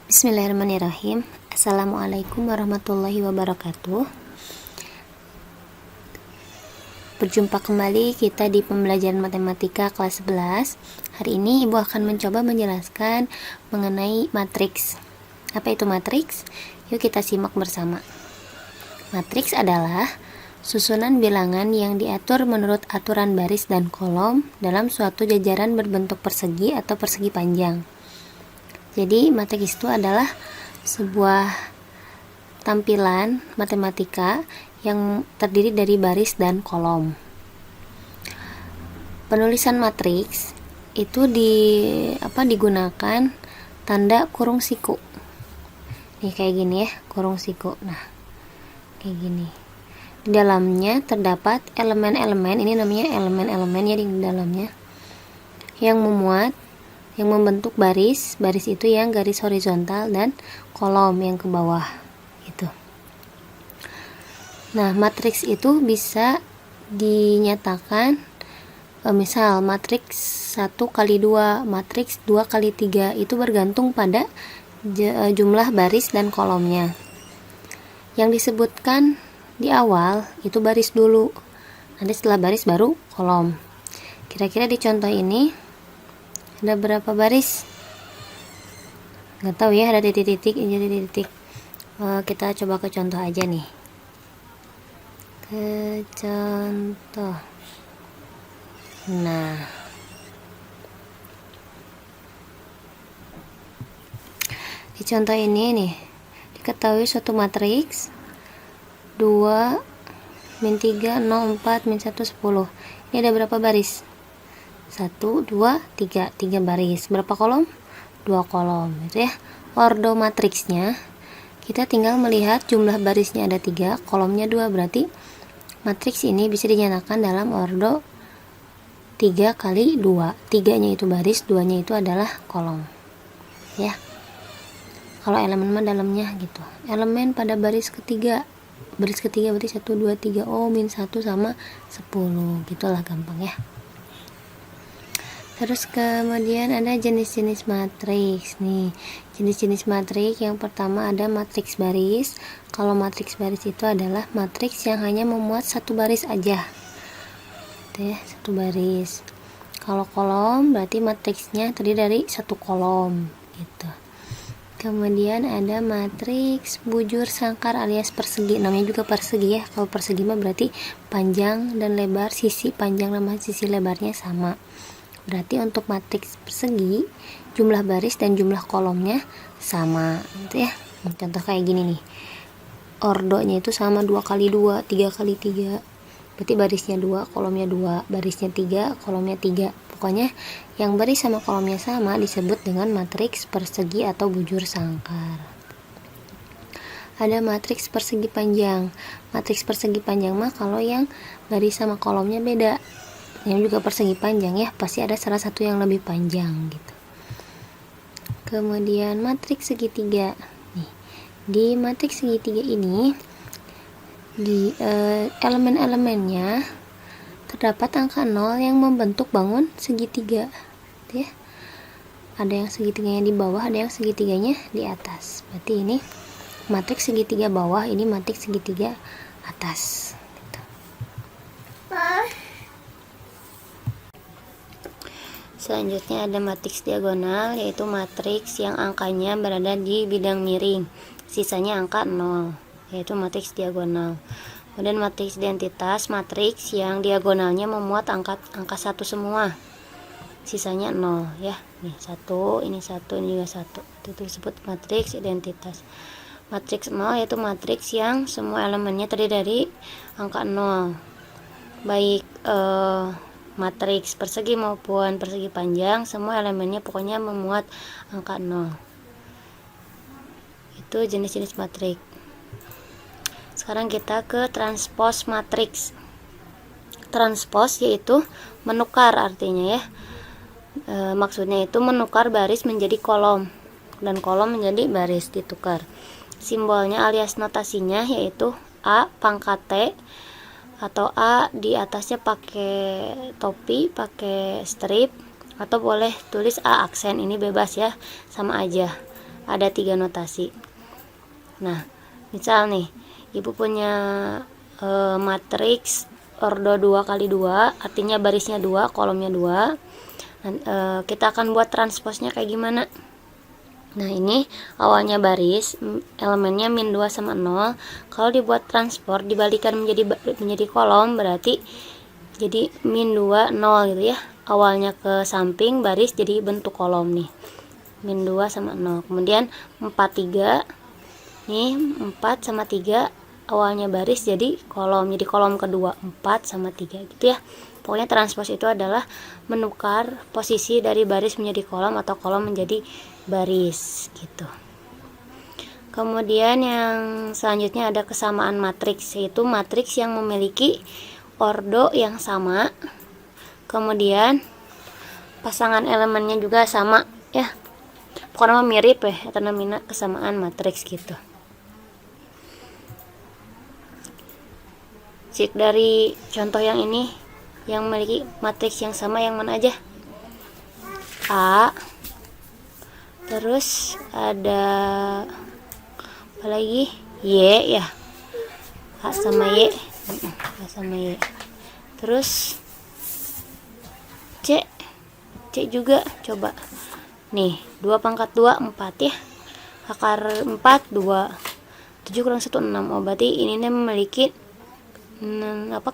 Bismillahirrahmanirrahim. Assalamualaikum warahmatullahi wabarakatuh. Berjumpa kembali kita di pembelajaran matematika kelas 11. Hari ini Ibu akan mencoba menjelaskan mengenai matriks. Apa itu matriks? Yuk kita simak bersama. Matriks adalah susunan bilangan yang diatur menurut aturan baris dan kolom dalam suatu jajaran berbentuk persegi atau persegi panjang. Jadi matriks itu adalah sebuah tampilan matematika yang terdiri dari baris dan kolom. Penulisan matriks itu digunakan tanda kurung siku. Nih kayak gini ya, kurung siku. Nah, kayak gini. Di dalamnya terdapat elemen-elemen, ini namanya elemen-elemen ya di dalamnya, yang membentuk baris itu yang garis horizontal dan kolom yang ke bawah gitu. Nah, matriks itu bisa dinyatakan misal matriks 1x2, matriks 2x3 itu bergantung pada jumlah baris dan kolomnya. Yang disebutkan di awal itu baris dulu. Nanti setelah baris baru kolom. Kira-kira di contoh ini ada berapa baris? Nggak tahu ya, ada titik-titik, ini titik-titik. Kita coba ke contoh aja nih. Ke contoh. Nah, di contoh ini nih, diketahui suatu matriks 2 min 3 0 4 min 1 10. Ini ada berapa baris? 1, 2, 3 baris. Berapa kolom? 2 kolom gitu ya. Ordo matriksnya kita tinggal melihat jumlah barisnya ada 3, kolomnya 2, berarti matriks ini bisa dinyatakan dalam ordo 3 kali 2. 3-nya itu baris, 2-nya itu adalah kolom ya. Kalau elemen mah dalamnya gitu. Elemen pada baris ketiga berarti 1, 2, 3. Oh, min 1 sama 10. Gitulah gampang ya. Terus kemudian ada jenis-jenis matriks nih. Jenis-jenis matriks yang pertama ada matriks baris. Kalau matriks baris itu adalah matriks yang hanya memuat satu baris aja. Gitu ya, satu baris. Kalau kolom berarti matriksnya terdiri dari satu kolom gitu. Kemudian ada matriks bujur sangkar alias persegi. Namanya juga persegi ya. Kalau persegi mah berarti panjang dan lebar, sisi panjang sama sisi lebarnya sama. Berarti untuk matriks persegi jumlah baris dan jumlah kolomnya sama gitu ya. Contoh kayak gini nih, ordonya itu sama 2x2, 3x3, berarti barisnya 2, kolomnya 2, barisnya 3, kolomnya 3. Pokoknya yang baris sama kolomnya sama disebut dengan matriks persegi atau bujur sangkar. Ada matriks persegi panjang. Matriks persegi panjang mah kalau yang baris sama kolomnya beda, yang juga persegi panjang ya, pasti ada salah satu yang lebih panjang gitu. Kemudian matriks segitiga nih, di matriks segitiga ini di elemen-elemennya terdapat angka 0 yang membentuk bangun segitiga gitu ya. Ada yang segitiganya di bawah, ada yang segitiganya di atas. Berarti ini matriks segitiga bawah, ini matriks segitiga atas gitu. Selanjutnya ada matriks diagonal, yaitu matriks yang angkanya berada di bidang miring, sisanya angka 0, yaitu matriks diagonal. Kemudian matriks identitas, matriks yang diagonalnya memuat angka 1 semua, sisanya 0 ya. Nih 1, ini 1, ini juga 1. Itu disebut matriks identitas. Matriks 0 yaitu matriks yang semua elemennya terdiri dari angka 0. Baik matriks persegi maupun persegi panjang, semua elemennya pokoknya memuat angka 0. Itu jenis-jenis matriks. Sekarang kita ke transpos matriks. Transpos yaitu menukar artinya ya. Maksudnya itu menukar baris menjadi kolom dan kolom menjadi baris, ditukar. Simbolnya alias notasinya yaitu A pangkat T, atau A di atasnya pakai topi, pakai strip, atau boleh tulis A aksen, ini bebas ya, sama aja. ada 3 notasi. Nah, misal nih ibu punya matriks ordo 2 kali 2, artinya barisnya 2, kolomnya 2. Kita akan buat transposnya kayak gimana. Nah, ini awalnya baris, elemennya min 2 sama 0. Kalau dibuat transport dibalikan menjadi kolom, berarti jadi min 2 0 gitu ya. Awalnya ke samping baris jadi bentuk kolom nih. Min 2 sama 0. Kemudian 4 3. Nih 4 sama 3 awalnya baris jadi kolom kedua 4 sama 3 gitu ya. Pokoknya transpos itu adalah menukar posisi dari baris menjadi kolom atau kolom menjadi baris gitu. Kemudian yang selanjutnya ada kesamaan matriks, yaitu matriks yang memiliki ordo yang sama, kemudian pasangan elemennya juga sama ya, pokoknya mirip ya, atau namanya kesamaan matriks gitu. Cek dari contoh yang ini, yang memiliki matriks yang sama yang mana aja? A, terus ada apa lagi? Y ya, A sama Y, A sama Y. Terus C juga, coba nih 2 pangkat 2 4 ya, akar 4 2, 7 kurang 1 6. Oh, berarti ini memiliki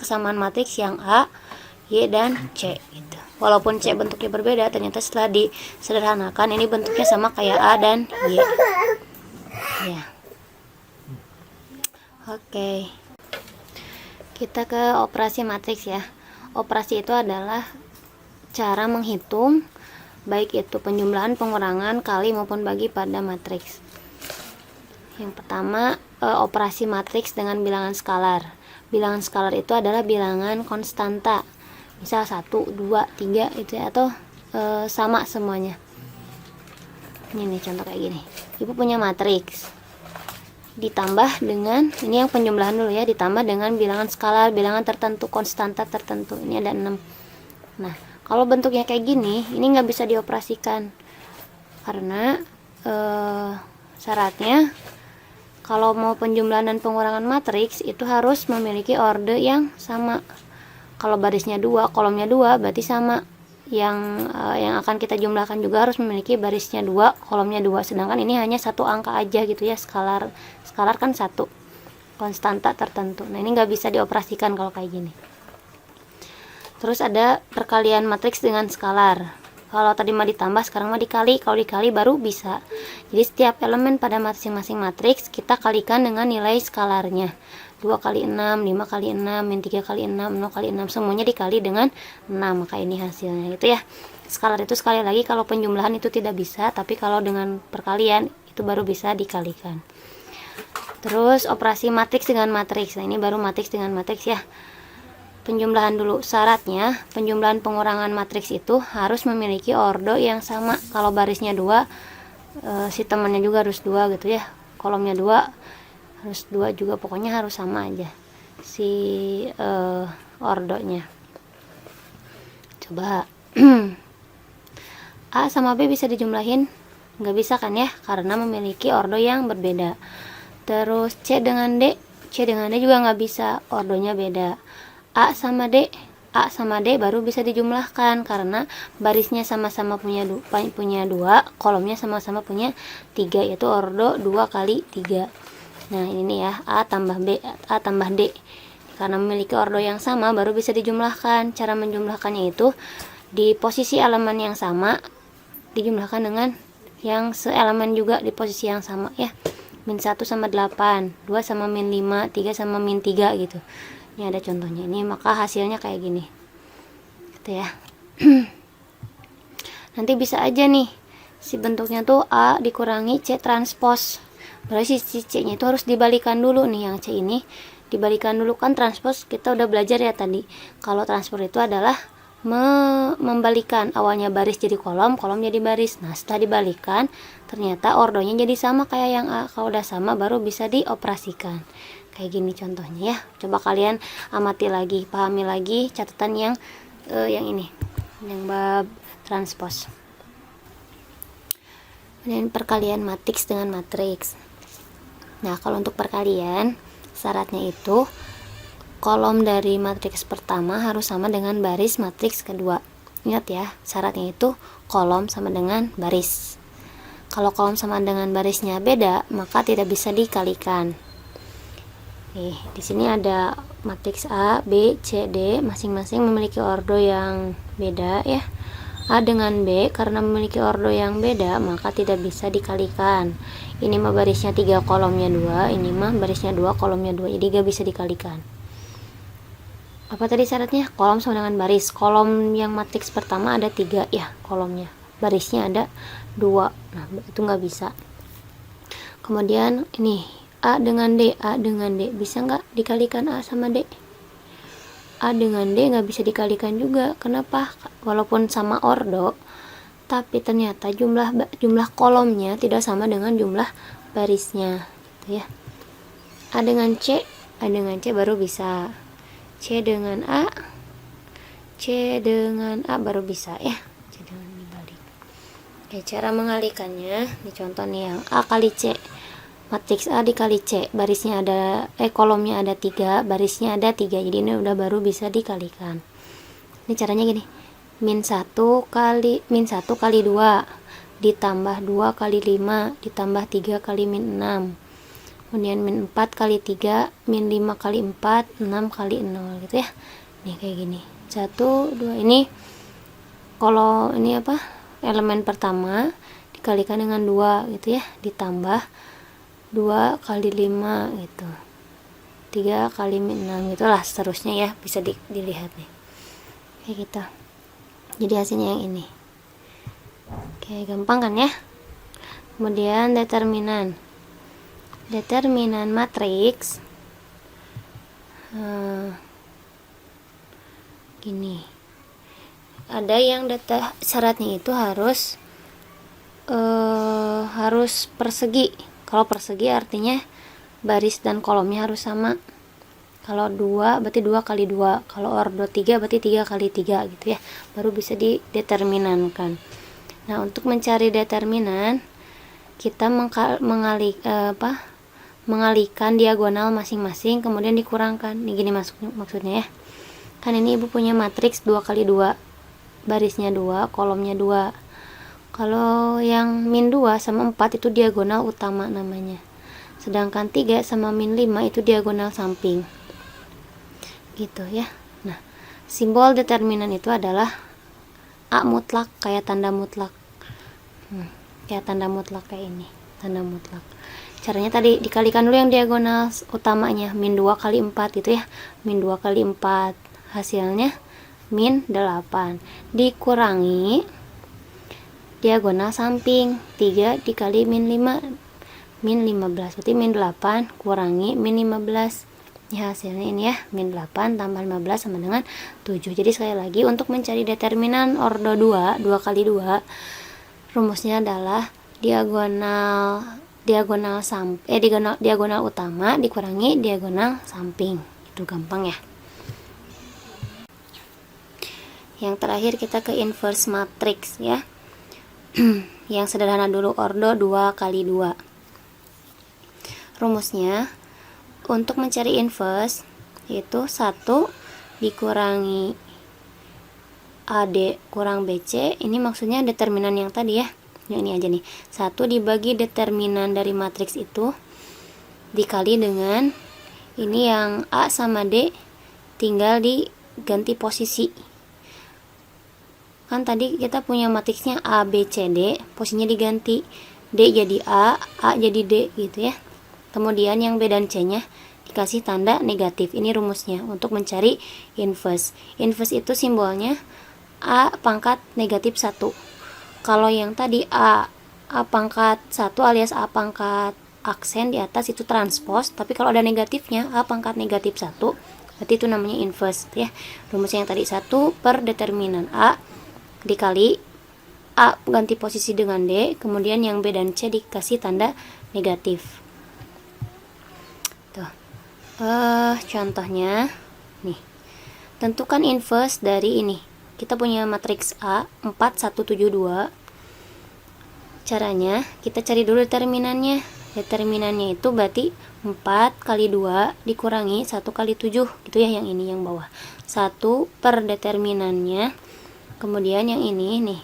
kesamaan matriks yang A, Y, dan C gitu. Walaupun C bentuknya berbeda, ternyata setelah disederhanakan ini bentuknya sama kayak A dan Y ya. Oke, kita ke operasi matriks ya. Operasi itu adalah cara menghitung baik itu penjumlahan, pengurangan, kali maupun bagi pada matriks. Yang pertama, operasi matriks dengan bilangan skalar. Bilangan skalar itu adalah bilangan konstanta, misal 1, 2, 3 itu ya, atau sama semuanya. Ini nih contoh kayak gini. Ibu punya matriks ditambah dengan, ini yang penjumlahan dulu ya, ditambah dengan bilangan skalar, bilangan tertentu, konstanta tertentu. Ini ada 6. Nah, kalau bentuknya kayak gini, ini nggak bisa dioperasikan karena syaratnya kalau mau penjumlahan dan pengurangan matriks itu harus memiliki orde yang sama. Kalau barisnya 2, kolomnya 2, berarti sama. Yang akan kita jumlahkan juga harus memiliki barisnya 2, kolomnya 2. Sedangkan ini hanya satu angka aja gitu ya, skalar kan 1, konstanta tertentu. Nah, ini nggak bisa dioperasikan kalau kayak gini. Terus ada perkalian matriks dengan skalar. Kalau tadi mah ditambah, sekarang mah dikali. Kalau dikali baru bisa. Jadi setiap elemen pada masing-masing matriks kita kalikan dengan nilai skalarnya. 2 kali 6, 5 kali 6, min 3 kali 6, 0 kali 6, semuanya dikali dengan 6. Maka ini hasilnya gitu ya. Skalar itu sekali lagi kalau penjumlahan itu tidak bisa, tapi kalau dengan perkalian itu baru bisa dikalikan. Terus operasi matriks dengan matriks. Nah, ini baru matriks dengan matriks ya. Penjumlahan dulu, syaratnya penjumlahan pengurangan matriks itu harus memiliki ordo yang sama. Kalau barisnya 2, si temannya juga harus 2 gitu ya, kolomnya 2 harus 2 juga, pokoknya harus sama aja si ordonya. Coba A sama B bisa dijumlahin? Nggak bisa kan ya, karena memiliki ordo yang berbeda. Terus C dengan D juga nggak bisa, ordonya beda. A sama D baru bisa dijumlahkan karena barisnya sama-sama punya 2, kolomnya sama-sama punya 3, yaitu ordo 2 kali 3. Nah, ini nih ya, A tambah D. Karena memiliki ordo yang sama baru bisa dijumlahkan. Cara menjumlahkannya itu di posisi elemen yang sama dijumlahkan dengan yang seelemen juga di posisi yang sama ya. Min 1 sama 8, 2 sama min 5, 3 sama min 3 gitu. Ini ada contohnya. Ini maka hasilnya kayak gini. Gitu ya. Nanti bisa aja nih si bentuknya tuh A dikurangi C transpos. Berarti si C-nya itu harus dibalikan dulu nih, yang C ini dibalikan dulu, kan transpos kita udah belajar ya tadi. Kalau transpos itu adalah membalikan, awalnya baris jadi kolom, kolom jadi baris. Nah, setelah dibalikan ternyata ordonya jadi sama kayak yang A. Kalau udah sama baru bisa dioperasikan. Kayak gini contohnya ya. Coba kalian amati lagi, pahami lagi catatan yang ini, yang bab transpos. Kemudian perkalian matriks dengan matriks. Nah, kalau untuk perkalian, syaratnya itu kolom dari matriks pertama harus sama dengan baris matriks kedua. Ingat ya, syaratnya itu kolom sama dengan baris. Kalau kolom sama dengan barisnya beda, maka tidak bisa dikalikan. Nih, di sini ada matriks A, B, C, D, masing-masing memiliki ordo yang beda ya. A dengan B karena memiliki ordo yang beda, maka tidak bisa dikalikan. Ini mah barisnya 3 kolomnya 2, ini mah barisnya 2 kolomnya 2, jadi gak bisa dikalikan. Apa tadi syaratnya? Kolom sama dengan baris. Kolom yang matriks pertama ada 3 ya kolomnya, barisnya ada 2. Nah, itu nggak bisa. Kemudian ini A dengan D, A dengan D, bisa nggak dikalikan A sama D? A dengan D nggak bisa dikalikan juga. Kenapa? Walaupun sama ordo, tapi ternyata jumlah kolomnya tidak sama dengan jumlah barisnya, gitu ya. A dengan C baru bisa. C dengan A baru bisa ya. C dengan dibalik. Oke, cara mengalikannya, ini contoh nih yang A kali C. Matriks A dikali C, barisnya ada kolomnya ada 3, barisnya ada 3, jadi ini udah baru bisa dikalikan. Ini caranya gini, min 1 kali 2 ditambah 2 kali 5 ditambah 3 kali min 6, kemudian min 4 kali 3 min 5 kali 4 6 kali 0 gitu ya. Nih kayak gini, 1 2, ini kalau ini apa, elemen pertama dikalikan dengan 2 gitu ya, ditambah 2 kali 5 gitu, 3 kali min 6 gitulah seterusnya ya, bisa dilihat nih kayak gitu. Jadi hasilnya yang ini. Oke, gampang kan ya. Kemudian determinan matriks gini, ada yang data syaratnya itu harus persegi. Kalau persegi artinya baris dan kolomnya harus sama. Kalau 2 berarti 2 kali 2. Kalau ordo 3 berarti 3 kali 3 gitu ya. Baru bisa dideterminankan. Nah, untuk mencari determinan, kita mengalihkan diagonal masing-masing kemudian dikurangkan. Ini gini maksudnya ya. Kan ini Ibu punya matriks 2 kali 2. Barisnya 2, kolomnya 2. Kalau yang min 2 sama 4 itu diagonal utama namanya. Sedangkan 3 sama min 5 itu diagonal samping. Gitu ya. Nah, simbol determinan itu adalah A mutlak, kayak tanda mutlak. Kayak tanda mutlak kayak ini, tanda mutlak. Caranya tadi dikalikan dulu yang diagonal utamanya, min 2 kali 4 gitu ya. Min 2 kali 4 hasilnya min 8 dikurangi diagonal samping 3 dikali min 5 min 15, berarti min 8 kurangi min 15 ya, hasilnya ini ya, min 8 tambah 15 sama dengan 7. Jadi sekali lagi, untuk mencari determinan ordo 2 kali 2, rumusnya adalah diagonal utama dikurangi diagonal samping. Itu gampang ya. Yang terakhir kita ke inverse matrix ya. Yang sederhana dulu, ordo 2 kali 2. Rumusnya untuk mencari inverse yaitu 1 dikurangi AD kurang BC. Ini maksudnya determinan yang tadi ya. Ini aja nih. 1 dibagi determinan dari matriks itu dikali dengan ini yang A sama D, tinggal diganti posisi. Kan tadi kita punya matriksnya A, B, C, D, posisinya diganti, D jadi A jadi D gitu ya. Kemudian yang B dan C nya dikasih tanda negatif. Ini rumusnya untuk mencari inverse. Inverse itu simbolnya A pangkat negatif 1. Kalau yang tadi A pangkat 1 alias A pangkat aksen di atas itu transpose, tapi kalau ada negatifnya A pangkat negatif 1, berarti itu namanya inverse ya. Rumusnya yang tadi 1 per determinan A dikali A ganti posisi dengan D, kemudian yang B dan C dikasih tanda negatif. Tuh. Contohnya nih. Tentukan inverse dari ini. Kita punya matriks A 4 1 7 2. Caranya kita cari dulu determinannya. Determinannya itu berarti 4 kali 2 dikurangi 1 kali 7 gitu ya, yang ini yang bawah 1 per determinannya. Kemudian yang ini nih,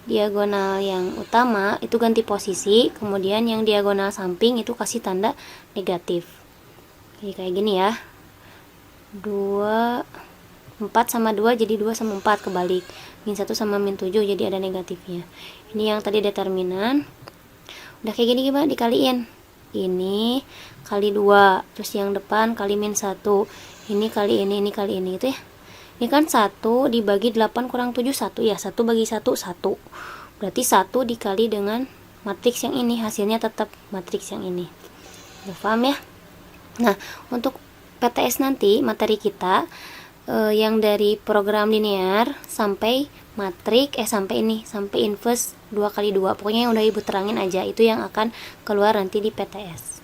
diagonal yang utama itu ganti posisi, kemudian yang diagonal samping itu kasih tanda negatif. Jadi kayak gini ya, 4 sama 2 jadi 2 sama 4 kebalik, min 1 sama min 7 jadi ada negatifnya. Ini yang tadi determinan. Udah kayak gini gimana dikaliin, ini kali 2, terus yang depan kali min 1, ini kali ini kali ini gitu ya. Ini kan 1 dibagi 8 kurang 7 1 ya, 1 bagi 1 1, berarti 1 dikali dengan matriks yang ini, hasilnya tetap matriks yang ini. Udah paham ya? Nah, untuk PTS nanti materi kita yang dari program linear sampai matriks sampai inverse 2 kali 2, pokoknya yang udah ibu terangin aja, itu yang akan keluar nanti di PTS.